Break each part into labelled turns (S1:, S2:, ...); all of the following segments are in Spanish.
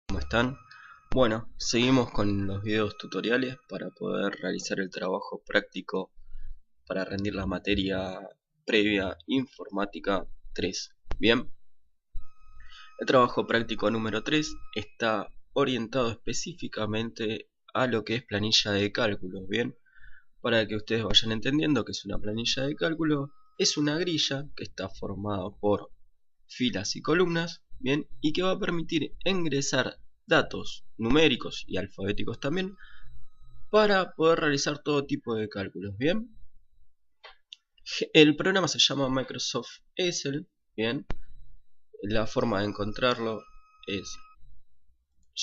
S1: ¿Cómo están? Bueno, seguimos con los videos tutoriales para poder realizar el trabajo práctico para rendir la materia previa informática 3. Bien, el trabajo práctico número 3 está orientado específicamente a lo que es planilla de cálculos. Bien, para que ustedes vayan entendiendo que es una planilla de cálculo, es una grilla que está formada por filas y columnas, bien, y que va a permitir ingresar datos numéricos y alfabéticos también para poder realizar todo tipo de cálculos, bien. El programa se llama Microsoft Excel, bien. La forma de encontrarlo es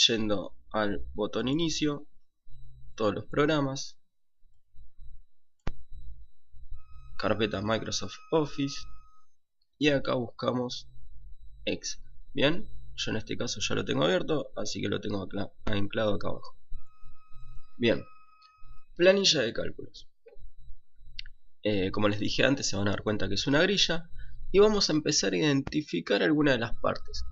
S1: yendo al botón inicio, todos los programas, carpeta Microsoft Office, y acá buscamos Excel, bien. Yo en este caso ya lo tengo abierto, así que lo tengo anclado acá abajo. Bien, planilla de cálculos. Como les dije antes, se van a dar cuenta que es una grilla y vamos a empezar a identificar algunas de las partes.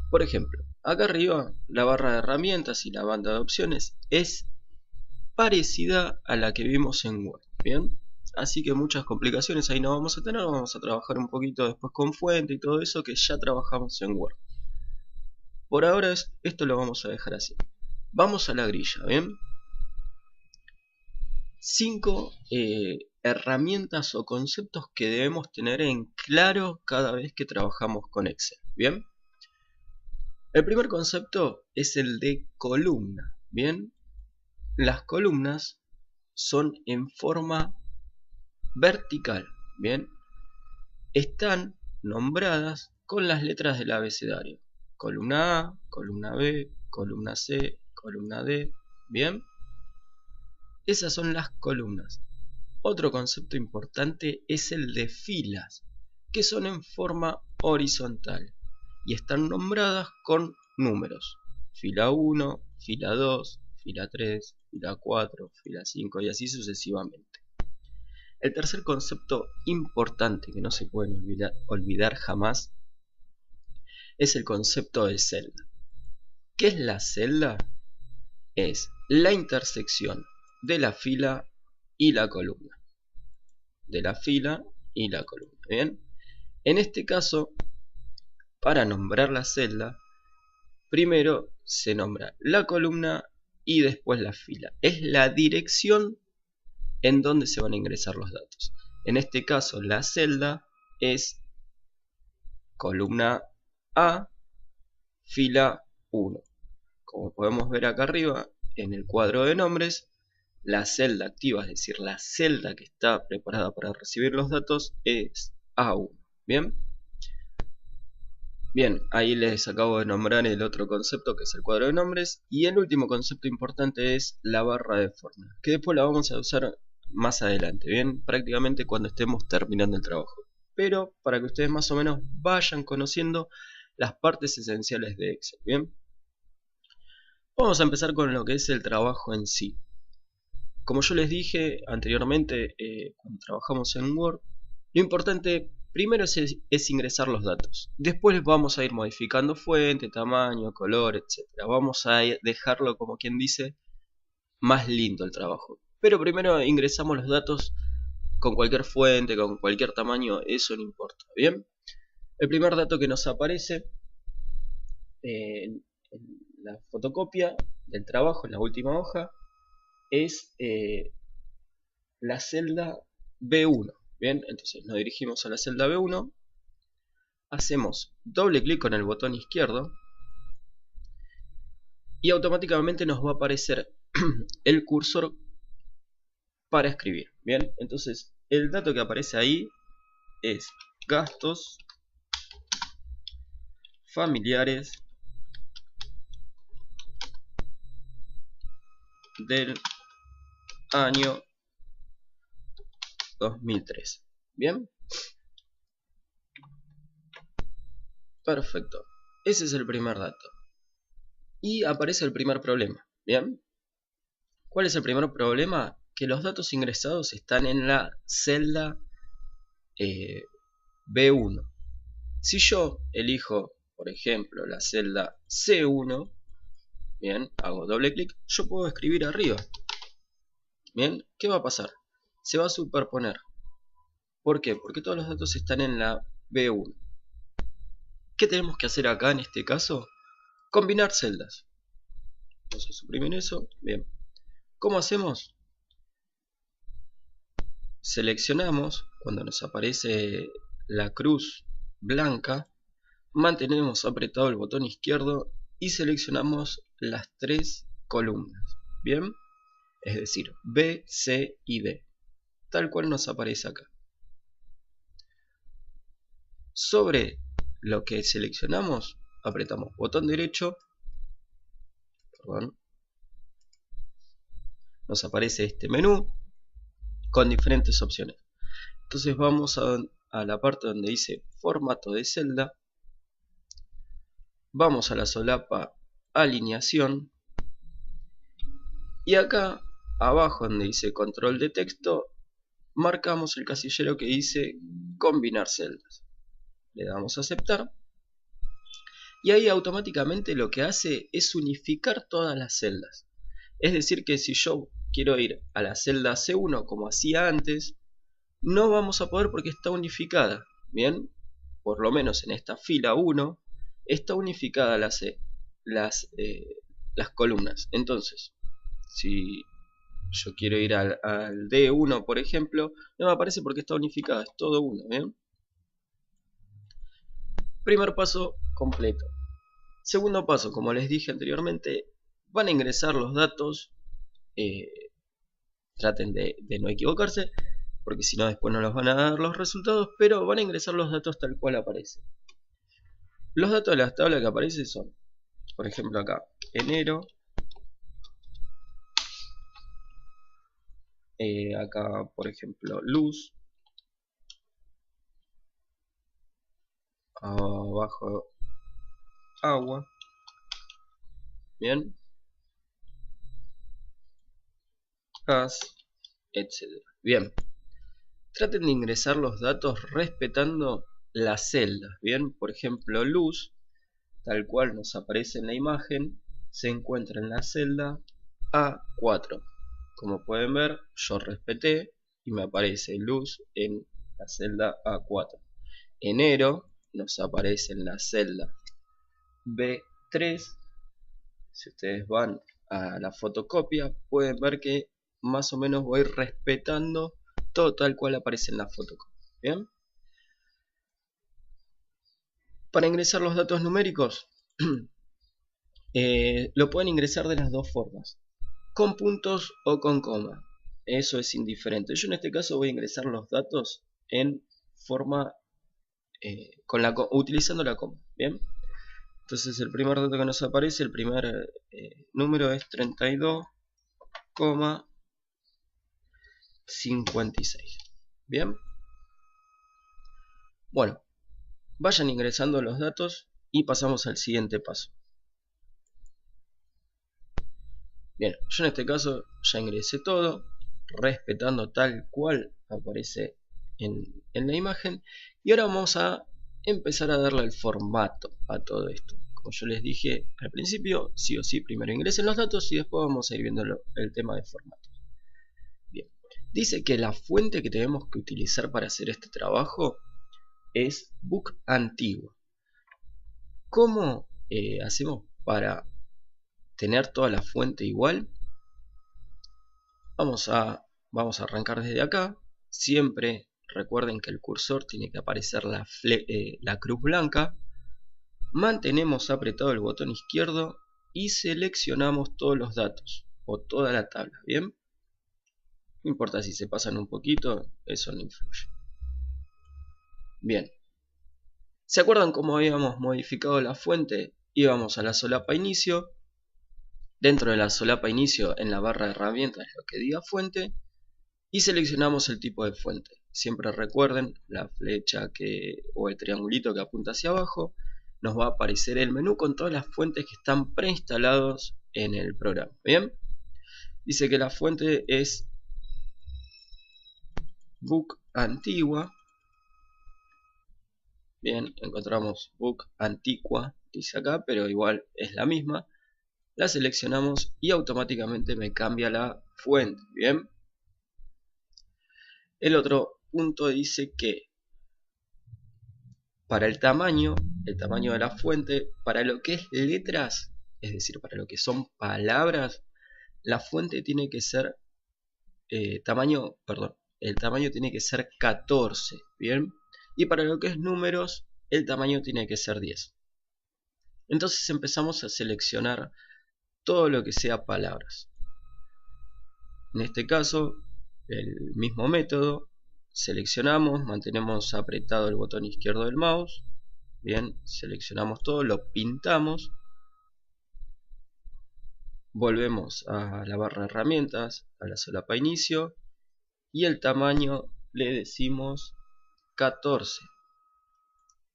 S1: Por ejemplo, acá arriba la barra de herramientas y la banda de opciones es parecida a la que vimos en Word, ¿bien? Así que muchas complicaciones ahí no vamos a tener, vamos a trabajar un poquito después con fuente y todo eso que ya trabajamos en Word. Por ahora esto lo vamos a dejar así. Vamos a la grilla, ¿bien? 5 herramientas o conceptos que debemos tener en claro cada vez que trabajamos con Excel. Bien, el primer concepto es el de columna. Bien, las columnas son en forma vertical. Bien, están nombradas con las letras del abecedario: columna A, columna B, columna C, columna D. Bien, esas son las columnas. Otro concepto importante es el de filas, que son en forma horizontal y están nombradas con números: fila 1, fila 2, fila 3, fila 4, fila 5 y así sucesivamente. El tercer concepto importante que no se puede olvidar jamás es el concepto de celda. ¿Qué es la celda? Es la intersección de la fila y la columna. De la fila y la columna. Bien, en este caso, para nombrar la celda, primero se nombra la columna y después la fila. Es la dirección en donde se van a ingresar los datos. En este caso, la celda es columna A, fila 1. Como podemos ver acá arriba, en el cuadro de nombres, la celda activa, es decir, la celda que está preparada para recibir los datos, es A1. Bien, bien, ahí les acabo de nombrar el otro concepto que es el cuadro de nombres. Y el último concepto importante es la barra de fórmula, que después la vamos a usar más adelante, bien, prácticamente cuando estemos terminando el trabajo. Pero para que ustedes más o menos vayan conociendo las partes esenciales de Excel, bien. Vamos a empezar con lo que es el trabajo en sí. Como yo les dije anteriormente, cuando trabajamos en Word, lo importante primero es ingresar los datos. Después vamos a ir modificando fuente, tamaño, color, etc. Vamos a dejarlo, como quien dice, más lindo el trabajo. Pero primero ingresamos los datos con cualquier fuente, con cualquier tamaño, eso no importa. Bien, el primer dato que nos aparece en la fotocopia del trabajo, en la última hoja, es la celda B1. Bien, entonces nos dirigimos a la celda B1, hacemos doble clic con el botón izquierdo y automáticamente nos va a aparecer el cursor para escribir. Bien, entonces el dato que aparece ahí es gastos familiares del año 2003. Bien, perfecto, ese es el primer dato y aparece el primer problema. Bien, ¿cuál es el primer problema? Que los datos ingresados están en la celda B1. Si yo elijo, por ejemplo, la celda C1, Bien, hago doble clic, yo puedo escribir arriba. Bien, ¿qué va a pasar? Se va a superponer. ¿Por qué? Porque todos los datos están en la B1. ¿Qué tenemos que hacer acá en este caso? Combinar celdas. Vamos a suprimir eso. Bien. ¿Cómo hacemos? Seleccionamos, cuando nos aparece la cruz blanca, mantenemos apretado el botón izquierdo y seleccionamos las tres columnas. Bien, es decir, B, C y D, tal cual nos aparece acá. Sobre lo que seleccionamos, apretamos botón derecho, nos aparece este menú con diferentes opciones. Entonces vamos a la parte donde dice formato de celda, vamos a la solapa alineación y acá abajo donde dice control de texto marcamos el casillero que dice combinar celdas, le damos a aceptar y ahí automáticamente lo que hace es unificar todas las celdas. Es decir que si yo quiero ir a la celda C1 como hacía antes, no vamos a poder porque está unificada. Bien, por lo menos en esta fila 1 está unificada las columnas. Entonces, si yo quiero ir al D1 por ejemplo, no me aparece porque está unificada, es todo uno. ¿Bien? Primer paso completo. Segundo paso, como les dije anteriormente, van a ingresar los datos, traten de no equivocarse, porque si no después no los van a dar los resultados, pero van a ingresar los datos tal cual aparece. Los datos de las tablas que aparecen son, por ejemplo acá, enero, acá por ejemplo luz, abajo agua, bien, gas, etc. Bien, traten de ingresar los datos respetando las celdas, bien, por ejemplo luz, tal cual nos aparece en la imagen, se encuentra en la celda A4. Como pueden ver, yo respeté y me aparece luz en la celda A4. Enero nos aparece en la celda B3. Si ustedes van a la fotocopia, pueden ver que más o menos voy respetando todo tal cual aparece en la fotocopia. ¿Bien? Para ingresar los datos numéricos, lo pueden ingresar de las dos formas, con puntos o con coma. Eso es indiferente. Yo en este caso voy a ingresar los datos en forma utilizando la coma. Bien, entonces el primer dato que nos aparece, el primer número es 32,56. Bien, bueno, vayan ingresando los datos y pasamos al siguiente paso. Bien, yo en este caso ya ingresé todo, respetando tal cual aparece en la imagen. Y ahora vamos a empezar a darle el formato a todo esto. Como yo les dije al principio, sí o sí primero ingresen los datos y después vamos a ir viendo el tema de formato. Bien, dice que la fuente que tenemos que utilizar para hacer este trabajo es Book Antigua. ¿Cómo hacemos para tener toda la fuente igual? Vamos a arrancar desde acá. Siempre recuerden que el cursor tiene que aparecer la cruz blanca. Mantenemos apretado el botón izquierdo y seleccionamos todos los datos o toda la tabla. Bien, no importa si se pasan un poquito, eso no influye. Bien, ¿se acuerdan cómo habíamos modificado la fuente? Íbamos a la solapa inicio. Dentro de la solapa inicio, en la barra de herramientas, lo que diga fuente, y seleccionamos el tipo de fuente. Siempre recuerden la flecha o el triangulito que apunta hacia abajo. Nos va a aparecer el menú con todas las fuentes que están preinstalados en el programa. Bien, dice que la fuente es Book Antigua. Bien, encontramos Book Antigua, dice acá, pero igual es la misma. la seleccionamos y automáticamente me cambia la fuente. Bien, el otro punto dice que para el tamaño de la fuente, para lo que es letras, es decir, para lo que son palabras, la fuente tiene que ser el tamaño tiene que ser 14, ¿bien? Y para lo que es números, el tamaño tiene que ser 10. Entonces empezamos a seleccionar todo lo que sea palabras. En este caso, el mismo método, seleccionamos, mantenemos apretado el botón izquierdo del mouse, bien, seleccionamos todo, lo pintamos, volvemos a la barra de herramientas, a la solapa inicio, y el tamaño le decimos 14.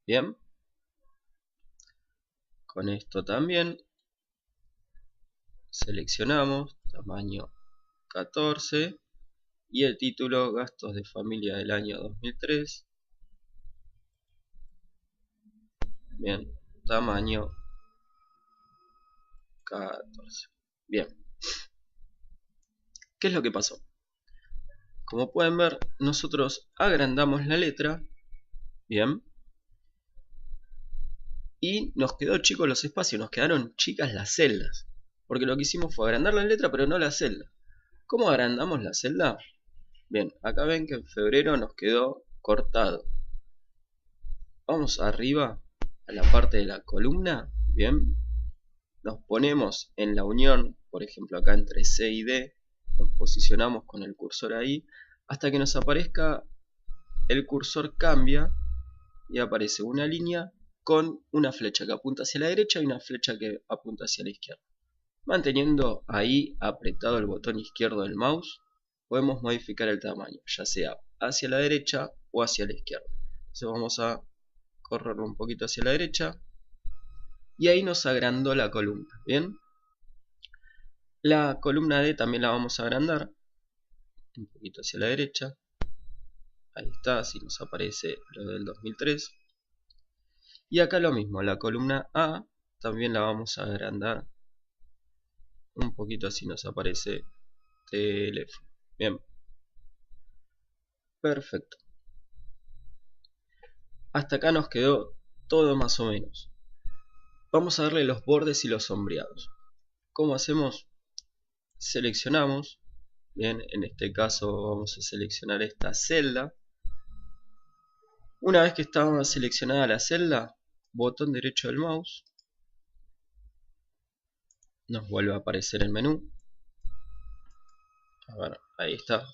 S1: Bien, con esto también seleccionamos tamaño 14 y el título gastos de familia del año 2003. Bien, tamaño 14. Bien, ¿qué es lo que pasó? Como pueden ver, nosotros agrandamos la letra, bien, y nos quedó chicos los espacios, nos quedaron chicas las celdas, porque lo que hicimos fue agrandar la letra pero no la celda. ¿Cómo agrandamos la celda? Bien, acá ven que en febrero nos quedó cortado. Vamos arriba a la parte de la columna, bien, nos ponemos en la unión, por ejemplo acá entre C y D, nos posicionamos con el cursor ahí, hasta que nos aparezca el cursor cambia y aparece una línea con una flecha que apunta hacia la derecha y una flecha que apunta hacia la izquierda. Manteniendo ahí apretado el botón izquierdo del mouse, podemos modificar el tamaño, ya sea hacia la derecha o hacia la izquierda. Entonces vamos a correrlo un poquito hacia la derecha y ahí nos agrandó la columna. Bien, la columna D también la vamos a agrandar un poquito hacia la derecha. Ahí está, así nos aparece lo del 2003. Y acá lo mismo, la columna A también la vamos a agrandar un poquito, así nos aparece teléfono. Bien, perfecto. Hasta acá nos quedó todo más o menos. Vamos a darle los bordes y los sombreados. ¿Cómo hacemos? Seleccionamos. Bien, en este caso vamos a seleccionar esta celda. Una vez que está seleccionada la celda, botón derecho del mouse, nos vuelve a aparecer el menú. A ver, ahí está.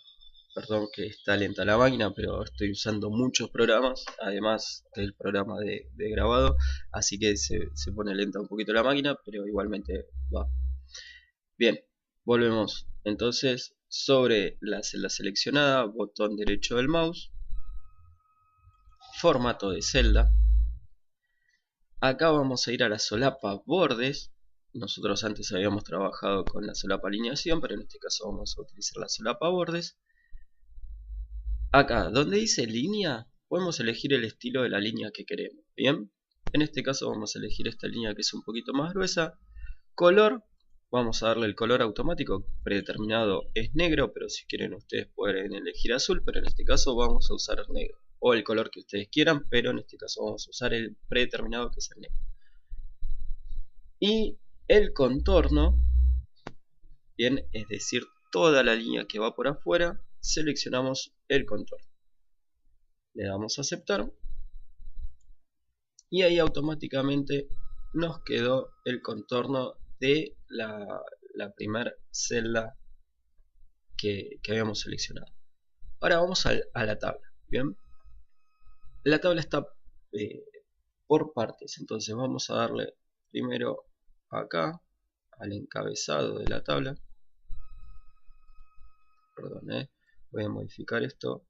S1: Perdón que está lenta la máquina, pero estoy usando muchos programas, además del programa de grabado, así que se pone lenta un poquito la máquina, pero igualmente va. Bien, volvemos. Entonces, sobre la celda seleccionada, botón derecho del mouse, formato de celda. Acá vamos a ir a la solapa bordes. Nosotros antes habíamos trabajado con la solapa alineación, pero en este caso vamos a utilizar la solapa bordes. Acá, donde dice línea, podemos elegir el estilo de la línea que queremos. Bien, en este caso vamos a elegir esta línea que es un poquito más gruesa. Color, vamos a darle el color automático, predeterminado es negro, pero si quieren ustedes pueden elegir azul, pero en este caso vamos a usar negro. O el color que ustedes quieran, pero en este caso vamos a usar el predeterminado que es el negro. Y el contorno, bien, es decir, toda la línea que va por afuera, seleccionamos el contorno. Le damos a aceptar. Y ahí automáticamente nos quedó el contorno de la primera celda que habíamos seleccionado. Ahora vamos a la tabla. Bien, la tabla está por partes, entonces vamos a darle primero acá al encabezado de la tabla. Perdón, voy a modificar esto.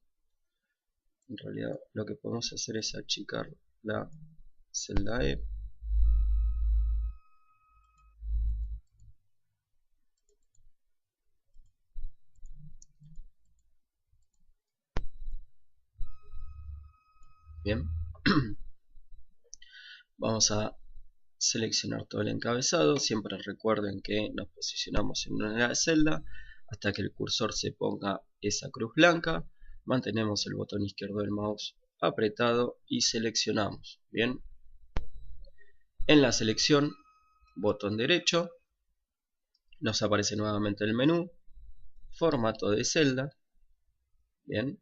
S1: En realidad lo que podemos hacer es achicar la celda E. Bien, vamos a seleccionar todo el encabezado. Siempre recuerden que nos posicionamos en una celda hasta que el cursor se ponga esa cruz blanca. Mantenemos el botón izquierdo del mouse apretado y seleccionamos. Bien. En la selección, botón derecho, nos aparece nuevamente el menú, formato de celda. Bien.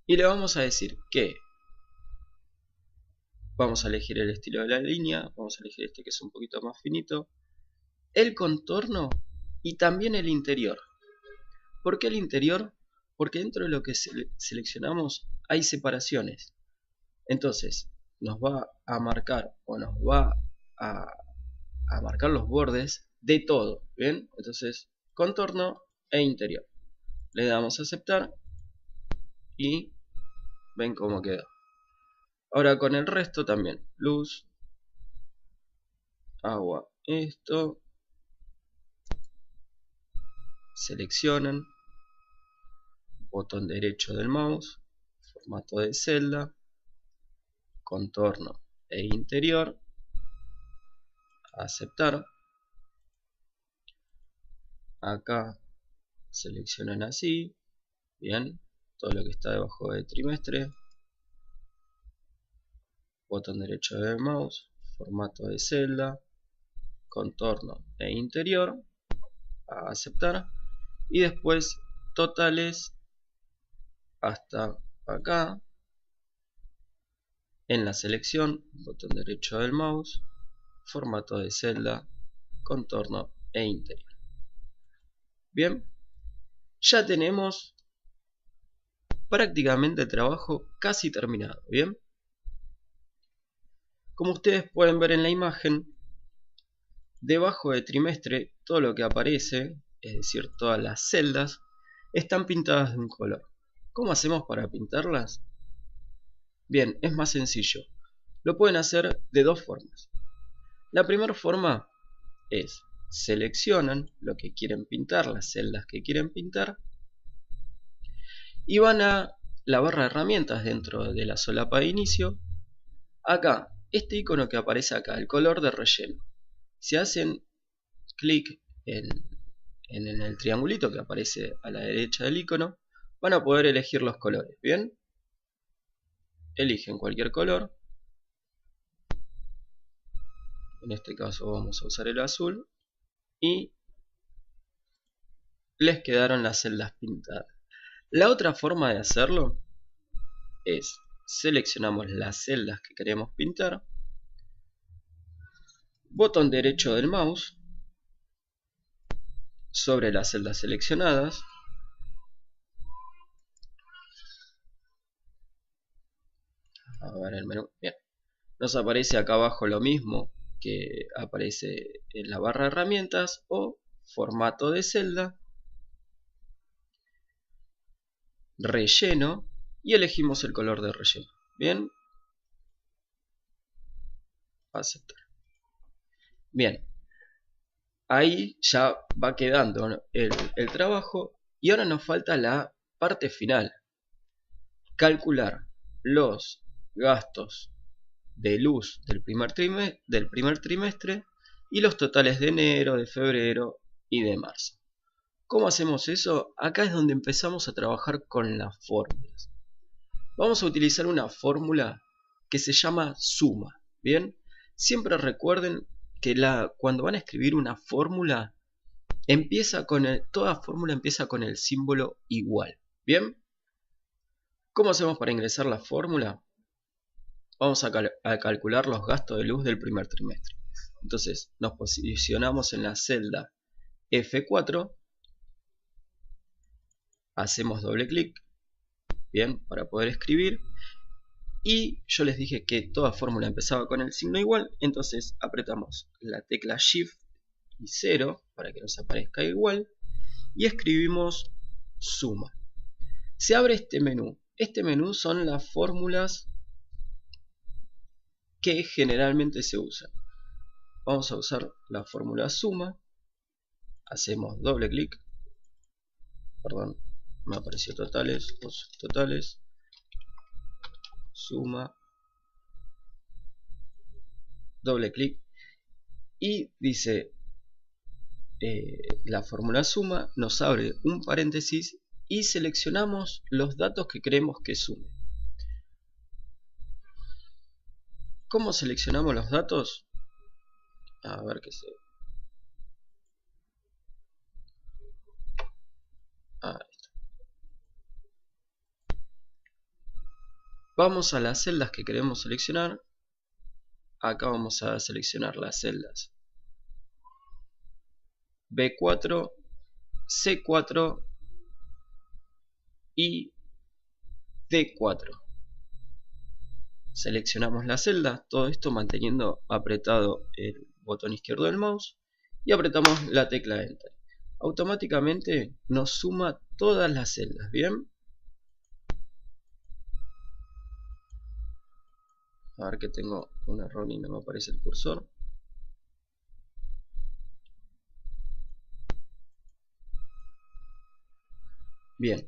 S1: Y le vamos a decir que vamos a elegir el estilo de la línea, vamos a elegir este que es un poquito más finito, el contorno y también el interior. ¿Por qué el interior? Porque dentro de lo que seleccionamos hay separaciones. Entonces nos va a marcar o nos va a marcar los bordes de todo. Bien, entonces contorno e interior. Le damos a aceptar y ven cómo quedó. Ahora con el resto también, luz, agua, esto, seleccionan, botón derecho del mouse, formato de celda, contorno e interior, aceptar. Acá seleccionan así, bien, todo lo que está debajo de trimestre, botón derecho del mouse, formato de celda, contorno e interior, a aceptar, y después totales hasta acá. En la selección, botón derecho del mouse, formato de celda, contorno e interior. Bien, ya tenemos prácticamente el trabajo casi terminado. Bien, como ustedes pueden ver en la imagen, debajo de trimestre todo lo que aparece, es decir, todas las celdas, están pintadas de un color. ¿Cómo hacemos para pintarlas? Bien, es más sencillo. Lo pueden hacer de dos formas. La primera forma es seleccionan lo que quieren pintar, las celdas que quieren pintar, y van a la barra de herramientas dentro de la solapa de inicio. Acá, este icono que aparece acá, el color de relleno. Si hacen clic en el triangulito que aparece a la derecha del icono, van a poder elegir los colores. Bien, eligen cualquier color. En este caso vamos a usar el azul. Y les quedaron las celdas pintadas. La otra forma de hacerlo es seleccionamos las celdas que queremos pintar, botón derecho del mouse sobre las celdas seleccionadas, a ver el menú, bien, nos aparece acá abajo lo mismo que aparece en la barra de herramientas, o formato de celda, relleno, y elegimos el color de relleno. Bien, aceptar. Bien, ahí ya va quedando el trabajo, y ahora nos falta la parte final: calcular los gastos de luz del primer trimestre y los totales de enero, de febrero y de marzo. ¿Cómo hacemos eso? Acá es donde empezamos a trabajar con las fórmulas. Vamos a utilizar una fórmula que se llama suma. Bien, siempre recuerden que cuando van a escribir una fórmula, toda fórmula empieza con el símbolo igual. Bien, ¿cómo hacemos para ingresar la fórmula? Vamos a calcular los gastos de luz del primer trimestre. Entonces nos posicionamos en la celda F4, hacemos doble clic, bien, para poder escribir, y yo les dije que toda fórmula empezaba con el signo igual, entonces apretamos la tecla Shift y 0 para que nos aparezca igual, y escribimos suma. Se abre este menú son las fórmulas que generalmente se usan. Vamos a usar la fórmula suma, hacemos doble clic, perdón, me apareció totales, suma, doble clic y dice la fórmula suma, nos abre un paréntesis y seleccionamos los datos que queremos que sume. ¿Cómo seleccionamos los datos? A ver qué se... Vamos a las celdas que queremos seleccionar. Acá vamos a seleccionar las celdas B4, C4 y D4. Seleccionamos la celda, todo esto manteniendo apretado el botón izquierdo del mouse y apretamos la tecla Enter. Automáticamente nos suma todas las celdas, ¿bien? A ver que tengo un error y no me aparece el cursor. Bien.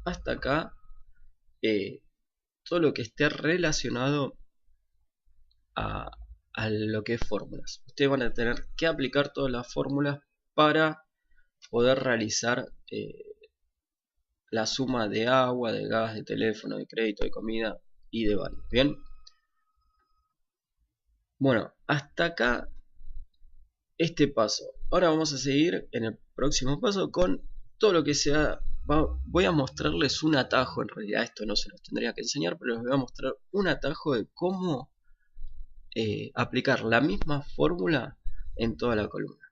S1: Hasta acá todo lo que esté relacionado a lo que es fórmulas. Ustedes van a tener que aplicar todas las fórmulas para poder realizar la suma de agua, de gas, de teléfono, de crédito, de comida y de varios. Bien. Bueno, hasta acá este paso. Ahora vamos a seguir en el próximo paso con todo lo que sea. Voy a mostrarles un atajo, en realidad esto no se los tendría que enseñar, pero les voy a mostrar un atajo de cómo aplicar la misma fórmula en toda la columna.